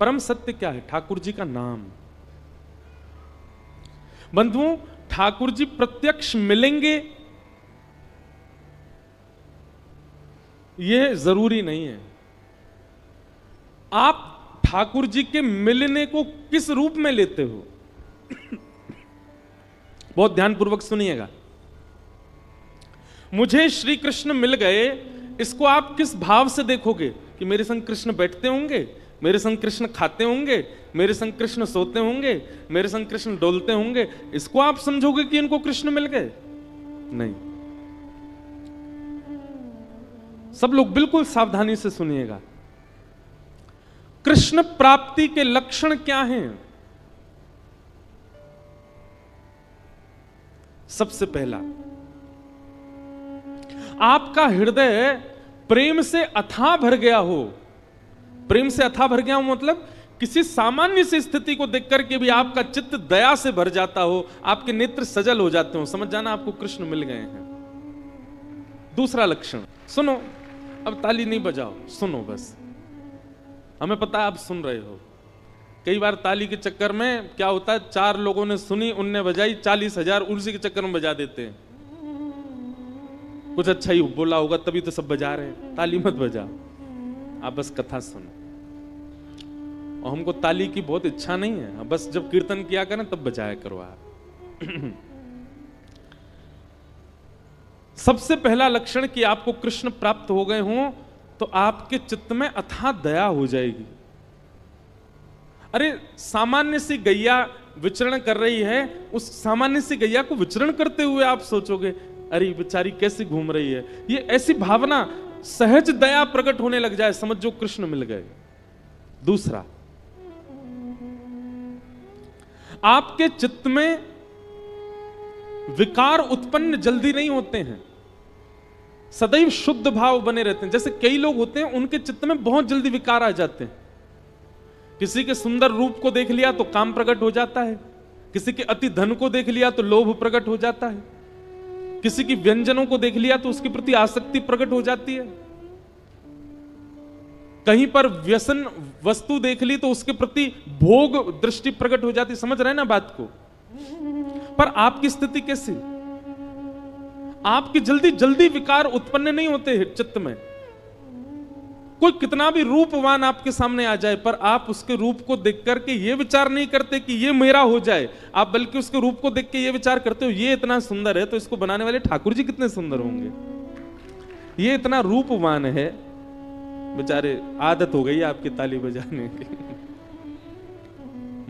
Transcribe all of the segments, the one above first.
परम सत्य क्या है? ठाकुर जी का नाम। बंधुओं, ठाकुर जी प्रत्यक्ष मिलेंगे यह जरूरी नहीं है। आप ठाकुर जी के मिलने को किस रूप में लेते हो? बहुत ध्यानपूर्वक सुनिएगा। मुझे श्री कृष्ण मिल गए, इसको आप किस भाव से देखोगे? कि मेरे संग कृष्ण बैठते होंगे, मेरे संग कृष्ण खाते होंगे, मेरे संग कृष्ण सोते होंगे, मेरे संग कृष्ण डोलते होंगे, इसको आप समझोगे कि इनको कृष्ण मिल गए? नहीं। सब लोग बिल्कुल सावधानी से सुनिएगा। कृष्ण प्राप्ति के लक्षण क्या हैं? सबसे पहला, आपका हृदय प्रेम से अथाह भर गया हो। प्रेम से अथाह भर गया हो मतलब किसी सामान्य सी स्थिति को देख करके भी आपका चित्त दया से भर जाता हो, आपके नेत्र सजल हो जाते हो, समझ जाना आपको कृष्ण मिल गए हैं। दूसरा लक्षण सुनो, अब ताली नहीं बजाओ, सुनो बस। हमें पता है आप सुन रहे हो। कई बार ताली के चक्कर में क्या होता है, 4 लोगों ने सुनी, उनने बजाई, 40,000 उसी के चक्कर में बजा देते हैं। कुछ अच्छा ही बोला होगा तभी तो सब बजा रहे हैं। ताली मत बजाओ, आप बस कथा सुनो। और हमको ताली की बहुत इच्छा नहीं है, बस जब कीर्तन किया करें तब बजाया करो आप। सबसे पहला लक्षण कि आपको कृष्ण प्राप्त हो गए हों तो आपके चित्त में अथाह दया हो जाएगी। अरे सामान्य सी गैया विचरण कर रही है, उस सामान्य सी गैया को विचरण करते हुए आप सोचोगे अरे बेचारी कैसी घूम रही है, ये ऐसी भावना, सहज दया प्रकट होने लग जाए, समझ जो कृष्ण मिल गए। दूसरा, आपके चित्त में विकार उत्पन्न जल्दी नहीं होते हैं, सदैव शुद्ध भाव बने रहते हैं। जैसे कई लोग होते हैं उनके चित्त में बहुत जल्दी विकार आ जाते हैं। किसी के सुंदर रूप को देख लिया तो काम प्रकट हो जाता है, किसी के अति धन को देख लिया तो लोभ प्रकट हो जाता है, किसी की व्यंजनों को देख लिया तो उसके प्रति आसक्ति प्रकट हो जाती है, कहीं पर व्यसन वस्तु देख ली तो उसके प्रति भोग दृष्टि प्रकट हो जाती। समझ रहे ना बात को? पर आपकी स्थिति कैसी? आपकी जल्दी जल्दी विकार उत्पन्न नहीं होते हैं चित्त में। कोई कितना भी रूपवान आपके सामने आ जाए पर आप उसके रूप को देख करके ये विचार नहीं करते कि ये मेरा हो जाए, आप बल्कि उसके रूप को देख के ये विचार करते हो ये इतना सुंदर है तो इसको बनाने वाले ठाकुर जी कितने सुंदर होंगे, ये इतना रूपवान है। बेचारे आदत हो गई आपकी ताली बजाने की,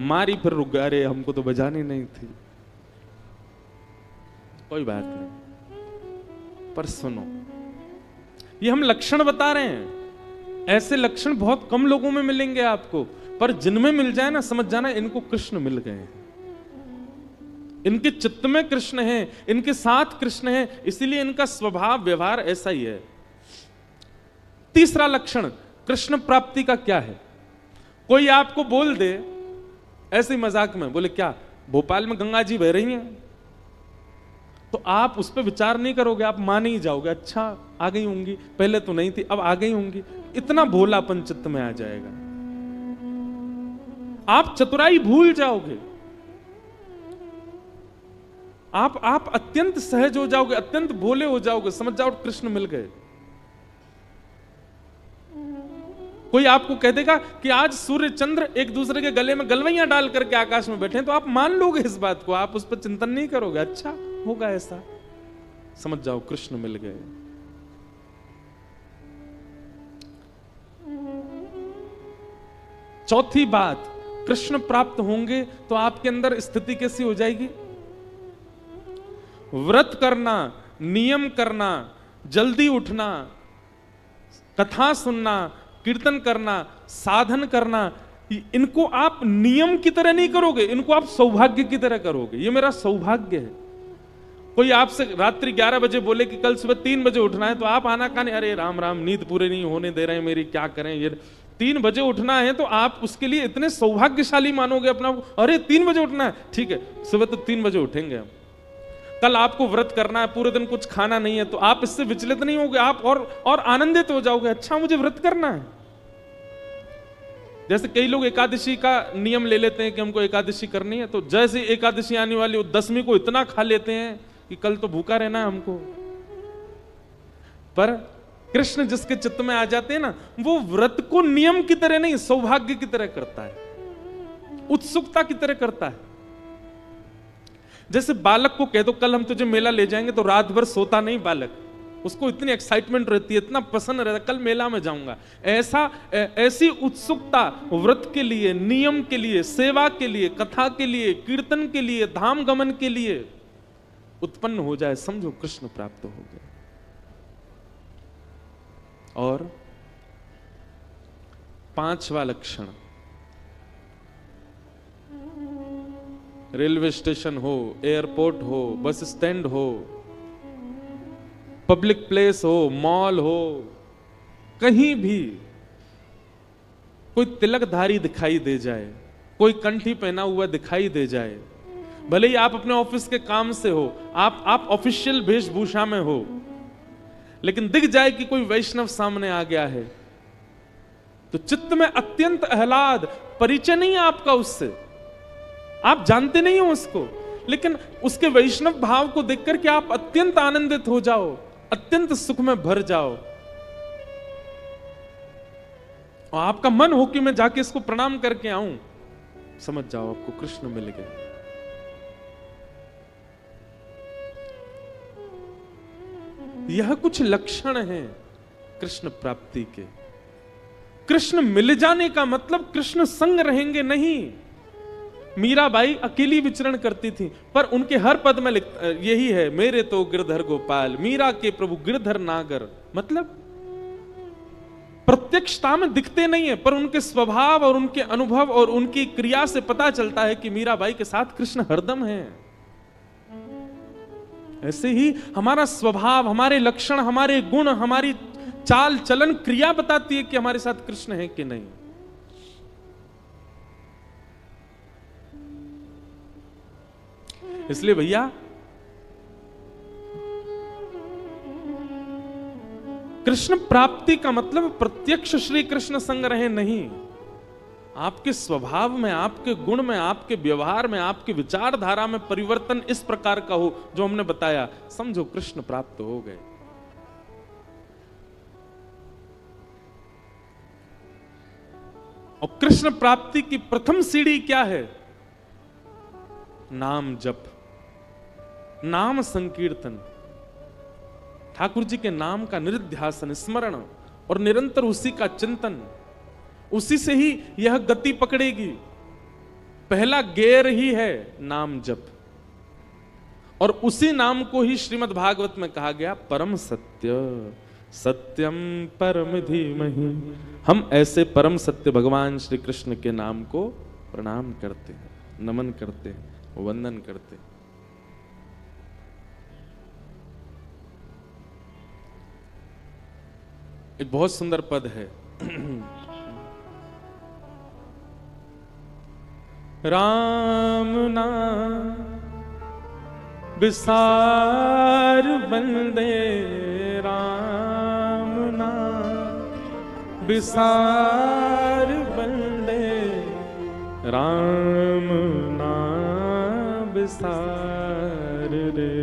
मारी फिर रुक गए, अरे हमको तो बजानी नहीं थी। कोई बात नहीं, पर सुनो, ये हम लक्षण बता रहे हैं। ऐसे लक्षण बहुत कम लोगों में मिलेंगे आपको, पर जिनमें मिल जाए ना समझ जाना इनको कृष्ण मिल गए हैं, इनके चित्त में कृष्ण है, इनके साथ कृष्ण है, इसीलिए इनका स्वभाव व्यवहार ऐसा ही है। तीसरा लक्षण कृष्ण प्राप्ति का क्या है? कोई आपको बोल दे ऐसे ही मजाक में, बोले क्या भोपाल में गंगा जी बह रही हैं, तो आप उस पर विचार नहीं करोगे, आप मान ही जाओगे, अच्छा आ गई होंगी, पहले तो नहीं थी अब आ गई होंगी। इतना भोलापन चित्त में आ जाएगा, आप चतुराई भूल जाओगे, आप अत्यंत सहज हो जाओगे, अत्यंत भोले हो जाओगे, समझ जाओ कृष्ण मिल गए। कोई आपको कह देगा कि आज सूर्य चंद्र एक दूसरे के गले में गलवैयां डाल करके आकाश में बैठे हैं, तो आप मान लोगे इस बात को, आप उस पर चिंतन नहीं करोगे, अच्छा होगा ऐसा, समझ जाओ कृष्ण मिल गए। चौथी बात, कृष्ण प्राप्त होंगे तो आपके अंदर स्थिति कैसी हो जाएगी? व्रत करना, नियम करना, जल्दी उठना, कथा सुनना, कीर्तन करना, साधन करना, इनको आप नियम की तरह नहीं करोगे, इनको आप सौभाग्य की तरह करोगे। ये मेरा सौभाग्य है। कोई आपसे रात्रि 11 बजे बोले कि कल सुबह 3 बजे उठना है, तो आप आना काने, अरे राम राम नींद पूरे नहीं होने दे रहे हैं मेरी, क्या करें, ये 3 बजे उठना है, तो आप उसके लिए इतने सौभाग्यशाली मानोगे अपना, अरे 3 बजे उठना है, ठीक है सुबह तो 3 बजे उठेंगे हम। कल आपको व्रत करना है, पूरे दिन कुछ खाना नहीं है, तो आप इससे विचलित नहीं होगे, आप और आनंदित हो जाओगे, अच्छा मुझे व्रत करना है। जैसे कई लोग एकादशी का नियम ले लेते हैं कि हमको एकादशी करनी है, तो जैसे एकादशी आने वाली वो 10वीं को इतना खा लेते हैं कि कल तो भूखा रहना है हमको। पर कृष्ण जिसके चित्त में आ जाते हैं ना, वो व्रत को नियम की तरह नहीं, सौभाग्य की तरह करता है, उत्सुकता की तरह करता है। जैसे बालक को कह दो कल हम तुझे मेला ले जाएंगे, तो रात भर सोता नहीं बालक, उसको इतनी एक्साइटमेंट रहती है, इतना पसंद रहता है, कल मेला में जाऊंगा। ऐसी उत्सुकता व्रत के लिए, नियम के लिए, सेवा के लिए, कथा के लिए, कीर्तन के लिए, धाम गमन के लिए उत्पन्न हो जाए, समझो कृष्ण प्राप्त हो गए। और 5वां लक्षण, रेलवे स्टेशन हो, एयरपोर्ट हो, बस स्टैंड हो, पब्लिक प्लेस हो, मॉल हो, कहीं भी कोई तिलकधारी दिखाई दे जाए, कोई कंठी पहना हुआ दिखाई दे जाए, भले ही आप अपने ऑफिस के काम से हो, आप ऑफिशियल वेशभूषा में हो, लेकिन दिख जाए कि कोई वैष्णव सामने आ गया है, तो चित्त में अत्यंत आह्लाद, परिचय नहीं है आपका उससे, आप जानते नहीं हो उसको, लेकिन उसके वैष्णव भाव को देखकर के आप अत्यंत आनंदित हो जाओ, अत्यंत सुख में भर जाओ, और आपका मन हो कि मैं जाके इसको प्रणाम करके आऊं, समझ जाओ आपको कृष्ण मिल गए। यह कुछ लक्षण हैं कृष्ण प्राप्ति के। कृष्ण मिल जाने का मतलब कृष्ण संग रहेंगे नहीं। मीराबाई अकेली विचरण करती थी, पर उनके हर पद में यही है, मेरे तो गिरधर गोपाल, मीरा के प्रभु गिरधर नागर। मतलब प्रत्यक्षता में दिखते नहीं है, पर उनके स्वभाव और उनके अनुभव और उनकी क्रिया से पता चलता है कि मीराबाई के साथ कृष्ण हरदम है। ऐसे ही हमारा स्वभाव, हमारे लक्षण, हमारे गुण, हमारी चाल चलन, क्रिया बताती है कि हमारे साथ कृष्ण है कि नहीं। इसलिए भैया कृष्ण प्राप्ति का मतलब प्रत्यक्ष श्री कृष्ण संग रहे नहीं, आपके स्वभाव में, आपके गुण में, आपके व्यवहार में, आपके विचारधारा में परिवर्तन इस प्रकार का हो जो हमने बताया, समझो कृष्ण प्राप्त हो गए। और कृष्ण प्राप्ति की प्रथम सीढ़ी क्या है? नाम जप, नाम संकीर्तन, ठाकुर जी के नाम का निरुध्यासन, स्मरण और निरंतर उसी का चिंतन, उसी से ही यह गति पकड़ेगी। पहला गेर ही है नाम जप, और उसी नाम को ही श्रीमद् भागवत में कहा गया परम सत्य, सत्यम परम धीमहि। हम ऐसे परम सत्य भगवान श्री कृष्ण के नाम को प्रणाम करते हैं, नमन करते हैं, वंदन करते हैं। एक बहुत सुंदर पद है, राम नाम विसार बंदे, राम नाम विसार बंदे, राम नाम विसार रे,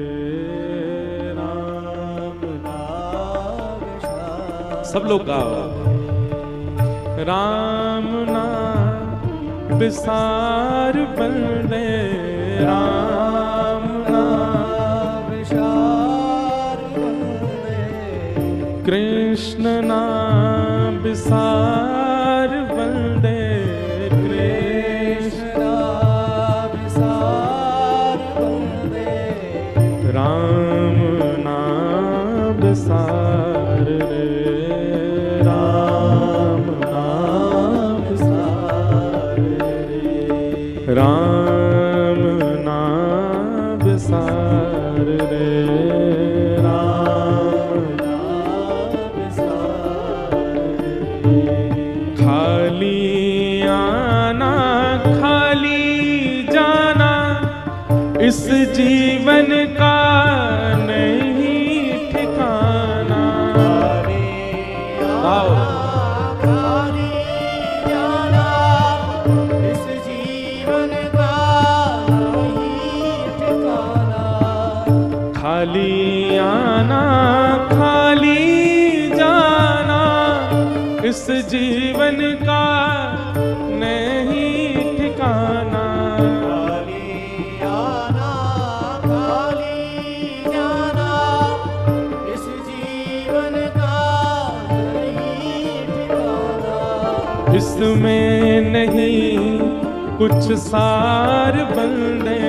राम नाम विसार। सब लोग गाओ, राम नाम विसार बंदे, राम नाम विसार बंदे, कृष्ण नाम विसार बंदे, कृष्ण नाम विसार बंदे, राम नाम विसार रे, राम नाम विसार रे, राम नाम विसार रे, राम नाम विसार रे। खाली आना खाली जाना इस जीवन का नहीं ठिकाना, खाली आना खाली जाना इस जीवन का नहीं ठिकाना। खाली आना खाली जाना, इस जीवन का नहीं ठिकाना। इसमें नहीं कुछ सार बंदे,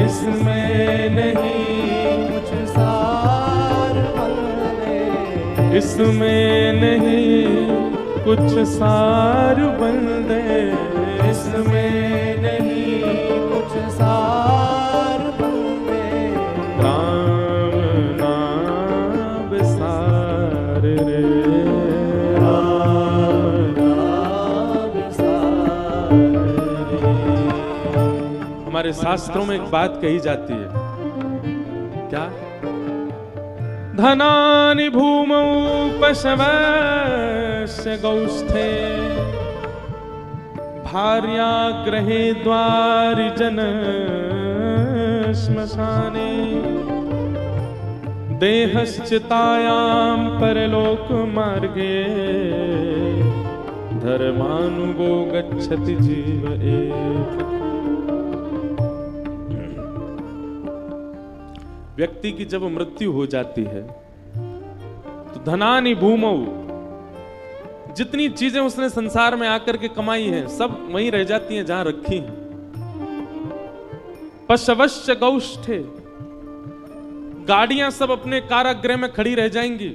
इसमें नहीं कुछ सार बंदे, इसमें नहीं कुछ सार बंदे, इसमें नहीं कुछ सार बंदे। राम नाम विसार रे, राम नाम विसार रे। हमारे शास्त्रों में एक बात कही जाती है, क्या? धनानि भूमौ पशवस्य गौष्ठे, भार्या गृहे द्वारि जन श्मशाने, देहश्चितायां परलोक मार्गे, धर्मानुगो गच्छति जीव एक। व्यक्ति की जब मृत्यु हो जाती है तो धनानि भूमौ, जितनी चीजें उसने संसार में आकर के कमाई हैं सब वहीं रह जाती हैं जहां रखी हैं। पशवश्च गौष्ठे, गाड़ियां सब अपने कारागृह में खड़ी रह जाएंगी,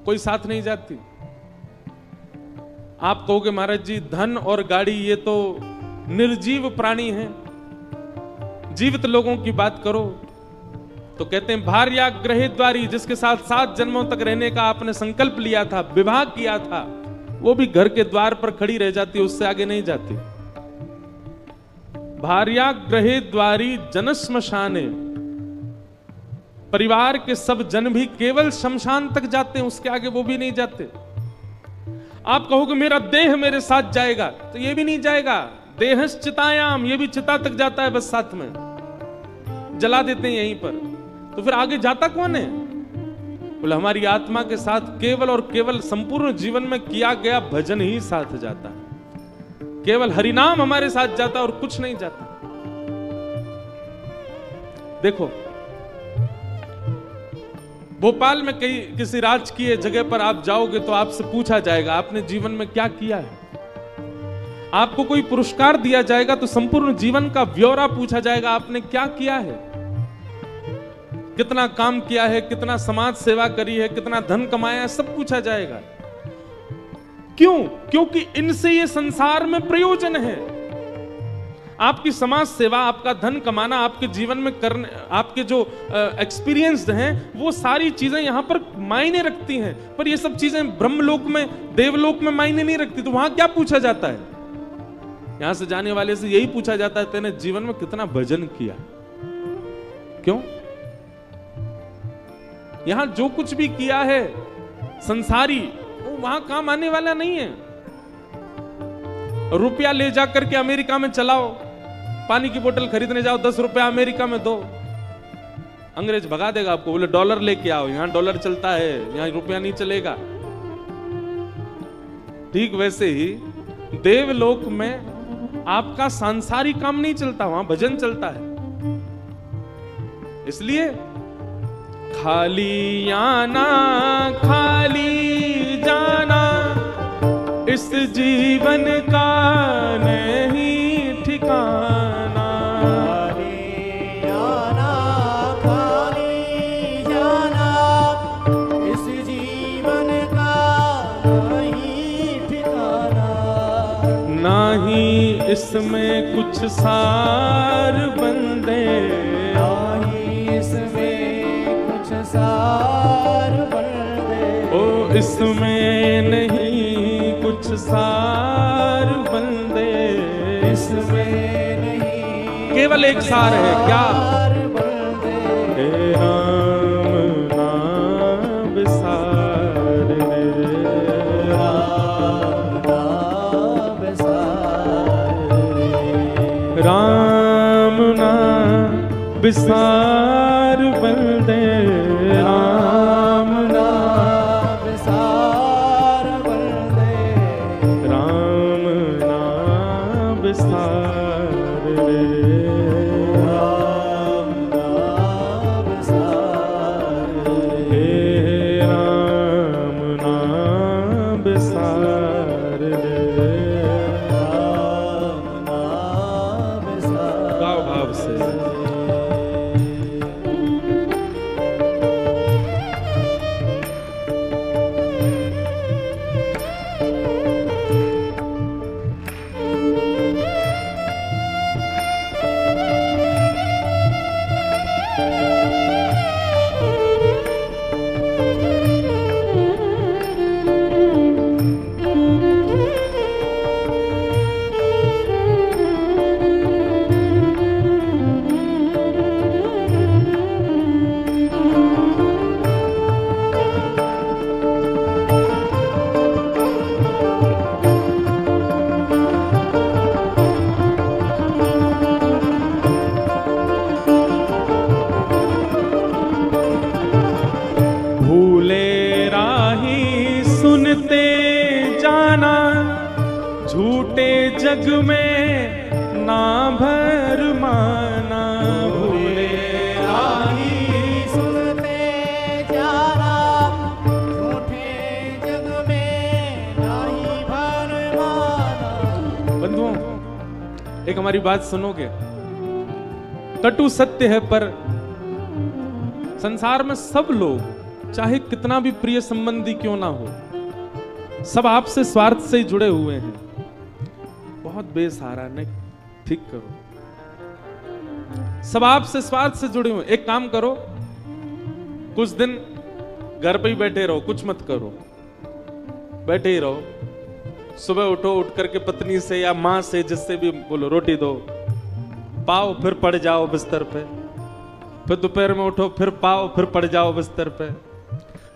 कोई साथ नहीं जाती। आप कहोगे महाराज जी धन और गाड़ी ये तो निर्जीव प्राणी हैं, जीवित लोगों की बात करो। तो कहते हैं भार्या गृहे द्वारी, जिसके साथ 7 जन्मों तक रहने का आपने संकल्प लिया था, विवाह किया था, वो भी घर के द्वार पर खड़ी रह जाती, उससे आगे नहीं जाती। भार्या गृहे द्वारी जन श्मशाने, परिवार के सब जन भी केवल शमशान तक जाते हैं, उसके आगे वो भी नहीं जाते। आप कहोगे मेरा देह मेरे साथ जाएगा, तो ये भी नहीं जाएगा। देहश्चितायाम, ये भी चिता तक जाता है बस साथ में, जला देते हैं यहीं पर। तो फिर आगे जाता कौन है? बोले हमारी आत्मा के साथ केवल और केवल संपूर्ण जीवन में किया गया भजन ही साथ जाता है, केवल हरिनाम हमारे साथ जाता है और कुछ नहीं जाता। देखो भोपाल में कहीं किसी राजकीय जगह पर आप जाओगे तो आपसे पूछा जाएगा आपने जीवन में क्या किया है। आपको कोई पुरस्कार दिया जाएगा तो संपूर्ण जीवन का ब्यौरा पूछा जाएगा, आपने क्या किया है, कितना काम किया है, कितना समाज सेवा करी है, कितना धन कमाया है, सब पूछा जाएगा। क्यों? क्योंकि इनसे ये संसार में प्रयोजन है। आपकी समाज सेवा, आपका धन कमाना, आपके जीवन में करने, आपके जो एक्सपीरियंस हैं, वो सारी चीजें यहां पर मायने रखती हैं। पर ये सब चीजें ब्रह्मलोक में, देवलोक में मायने नहीं रखती। तो वहां क्या पूछा जाता है? यहां से जाने वाले से यही पूछा जाता है तेने जीवन में कितना भजन किया। क्यों? यहां जो कुछ भी किया है संसारी, वो वहां काम आने वाला नहीं है। रुपया ले जाकर के अमेरिका में चलाओ, पानी की बोतल खरीदने जाओ, 10 रुपया अमेरिका में दो, अंग्रेज भगा देगा आपको। बोले डॉलर लेके आओ, यहां डॉलर चलता है, यहां रुपया नहीं चलेगा। ठीक वैसे ही देवलोक में आपका सांसारिक काम नहीं चलता, वहां भजन चलता है। इसलिए खाली आना खाली जाना, इस जीवन का नहीं ठिकाना। खाली आना खाली जाना, इस जीवन का नहीं ठिकाना। नाही इसमें कुछ सार बंदे, नाही इसमें कुछ सार बंदे। ओ इसमें नहीं कुछ सार बंदे, इसमें नहीं केवल एक सार है, क्या? सार बंदे। हे राम नाम विसार रे, राम नाम विसार रे। राम नाम विसार बंदे, राम नाम विसार बंदे। विसार रे, राम नाम सार हे राम नाम विसार रे। राम नाम सार गाओ भाव से। भूले राही सुनते जाना, झूठे जग में ना भर माना। भूले राही सुनते जाना, झूठे जग में नाही भर माना। बंधुओं, एक हमारी बात सुनोगे? कटु सत्य है, पर संसार में सब लोग, चाहे कितना भी प्रिय संबंधी क्यों ना हो, सब आपसे स्वार्थ से ही जुड़े हुए हैं। बहुत बेसहारा, नहीं, ठीक करो। सब आपसे स्वार्थ से जुड़े हुए। एक काम करो, कुछ दिन घर पे ही बैठे रहो, कुछ मत करो, बैठे ही रहो। सुबह उठो, उठ करके पत्नी से या माँ से, जिससे भी बोलो, रोटी दो, पाओ, फिर पड़ जाओ बिस्तर पे। फिर दोपहर में उठो, फिर पाओ, फिर पड़ जाओ बिस्तर पे।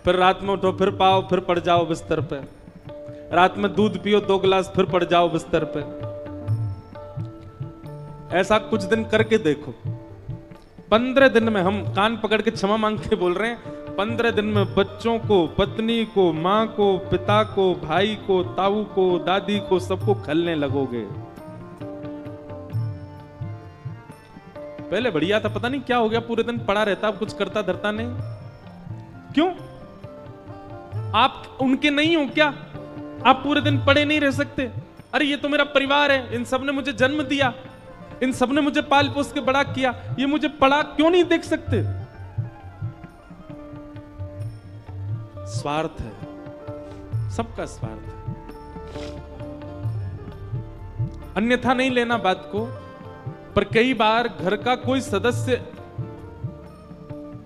फिर रात में उठो, फिर पाओ, फिर पड़ जाओ बिस्तर पे। रात में दूध पियो 2 गिलास, फिर पड़ जाओ बिस्तर पे। ऐसा कुछ दिन करके देखो। 15 दिन में, हम कान पकड़ के क्षमा मांग के बोल रहे हैं, 15 दिन में बच्चों को, पत्नी को, माँ को, पिता को, भाई को, ताऊ को, दादी को, सबको खलने लगोगे। पहले बढ़िया था, पता नहीं क्या हो गया, पूरे दिन पड़ा रहता, कुछ करता धरता नहीं। क्यों? आप उनके नहीं हो क्या? आप पूरे दिन पड़े नहीं रह सकते? अरे ये तो मेरा परिवार है, इन सब ने मुझे जन्म दिया, इन सब ने मुझे पाल पोस के बड़ा किया, ये मुझे पड़ा क्यों नहीं देख सकते? स्वार्थ है, सबका स्वार्थ है। अन्यथा नहीं लेना बात को, पर कई बार घर का कोई सदस्य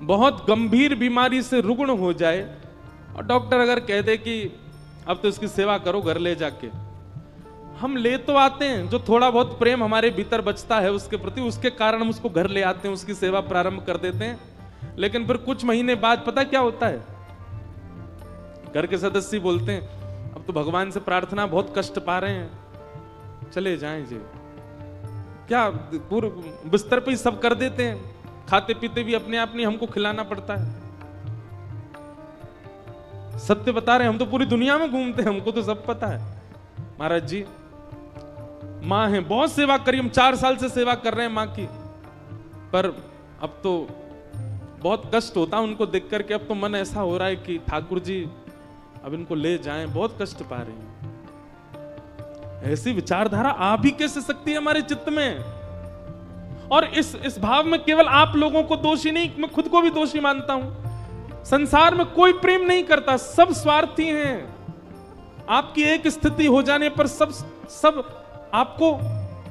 बहुत गंभीर बीमारी से रुग्ण हो जाए और डॉक्टर अगर कह दे कि अब तो इसकी सेवा करो घर ले जाके, हम ले तो आते हैं, जो थोड़ा बहुत प्रेम हमारे भीतर बचता है उसके प्रति, उसके कारण हम उसको घर ले आते हैं, उसकी सेवा प्रारंभ कर देते हैं। लेकिन फिर कुछ महीने बाद पता क्या होता है? घर के सदस्य बोलते हैं अब तो भगवान से प्रार्थना, बहुत कष्ट पा रहे हैं, चले जाएं जी। क्या पूरे बिस्तर पे ही सब कर देते हैं, खाते पीते भी अपने आप नहीं, हमको खिलाना पड़ता है। सत्य बता रहे हैं, हम तो पूरी दुनिया में घूमते हैं, हमको तो सब पता है। महाराज जी माँ है, बहुत सेवा करी, हम 4 साल से सेवा कर रहे हैं माँ की, पर अब तो बहुत कष्ट होता है उनको देख करके। अब तो मन ऐसा हो रहा है कि ठाकुर जी अब इनको ले जाएं, बहुत कष्ट पा रही हैं। ऐसी विचारधारा आ भी कैसे सकती है हमारे चित्त में? और इस भाव में केवल आप लोगों को दोषी नहीं, मैं खुद को भी दोषी मानता हूं। संसार में कोई प्रेम नहीं करता, सब स्वार्थी हैं। आपकी एक स्थिति हो जाने पर सब आपको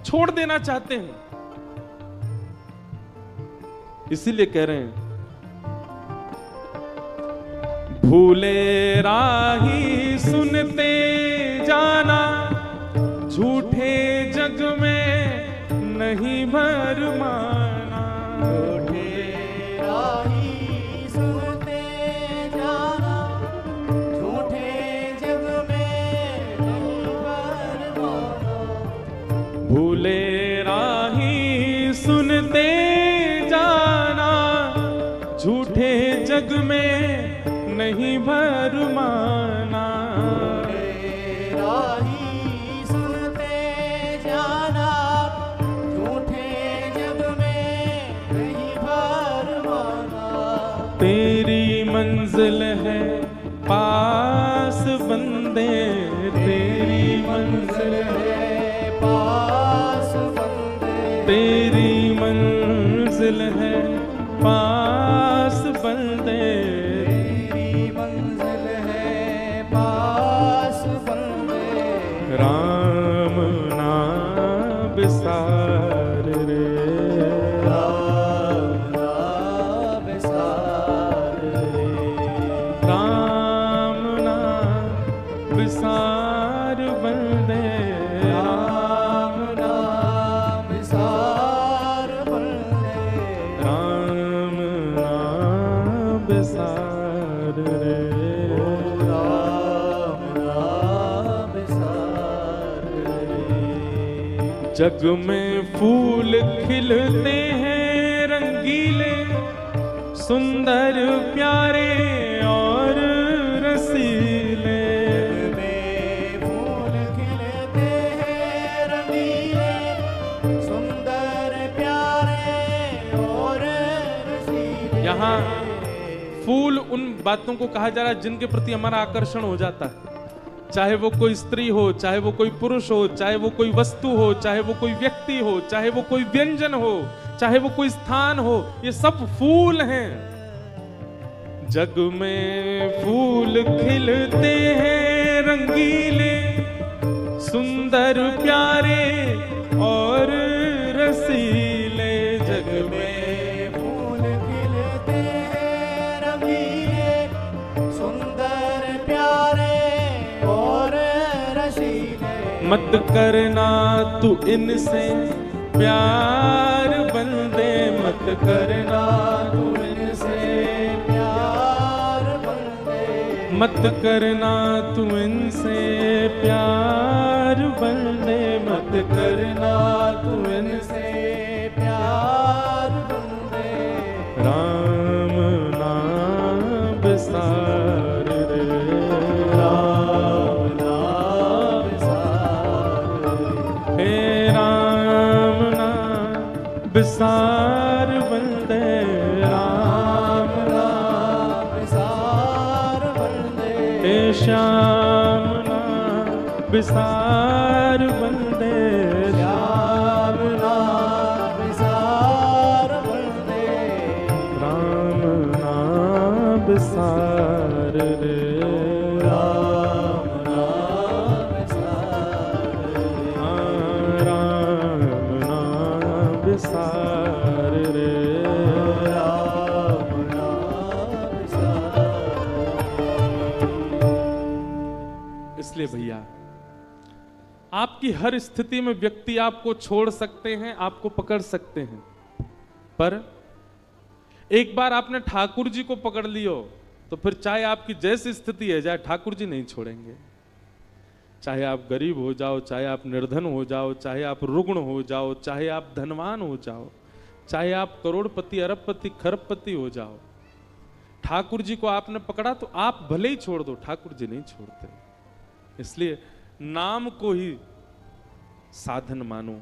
छोड़ देना चाहते हैं। इसीलिए कह रहे हैं, भूले राही सुनते जाना, झूठे जग में नहीं भर माना। झूठे राही सुनते जाना, झूठे जग में नहीं भर माना। भूले राही सुनते जाना, झूठे जग में नहीं भर माना। राही सुनते जाना, मंजिल है पास बंदे तेरी मंजिल है पास बंदे तेरी मंजिल है पास बंदे तेरी मंजिल है पास बंदे राम नाम बिसार रे राम नाम बिसार रे राम नाम बिसार बंदे राम नाम बिसार बंदे राम नाम बिसार रे राम नाम बिसार रे जग में फूल खिलते हैं रंगीले सुंदर प्यारे और रसीले में फूल खिलते हैं रंगीले सुंदर प्यारे और रसीले यहाँ फूल उन बातों को कहा जा रहा है जिनके प्रति हमारा आकर्षण हो जाता है, चाहे वो कोई स्त्री हो, चाहे वो कोई पुरुष हो, चाहे वो कोई वस्तु हो, चाहे वो कोई व्यक्ति हो, चाहे वो कोई व्यंजन हो, चाहे वो कोई स्थान हो, ये सब फूल हैं। जग में फूल खिलते हैं रंगीले सुंदर प्यारे और रसीले जग में फूल खिलते हैं रंगीले सुंदर प्यारे और रसीले मत करना तू इनसे प्यार बंदे मत करना तू इनसे प्यार बंदे मत करना तू इनसे प्यार बंदे मत करना तू इनसे प्यार बंदे राम नाम बिसार रे राम नाम बिसार हे राम नाम बिसार बंदे राम नाम बिसार बंदे हे श्याम नाम बिसार बंदे श्याम नाम बिसार बंदे राम नाम बिसार रे राम नाम बिसार राम नाम बिसार रे राम नाम बिसार इसलिए भैया आपकी हर स्थिति में व्यक्ति आपको छोड़ सकते हैं, आपको पकड़ सकते हैं, पर एक बार आपने ठाकुर जी को पकड़ लियो तो फिर चाहे आपकी जैसी स्थिति है जाए ठाकुर जी नहीं छोड़ेंगे। चाहे आप गरीब हो जाओ, चाहे आप निर्धन हो जाओ, चाहे आप रुग्ण हो जाओ, चाहे आप धनवान हो जाओ, चाहे आप करोड़पति अरबपति खरबपति हो जाओ, ठाकुर जी को आपने पकड़ा तो आप भले ही छोड़ दो, ठाकुर जी नहीं छोड़ते। इसलिए नाम को ही साधन मानो,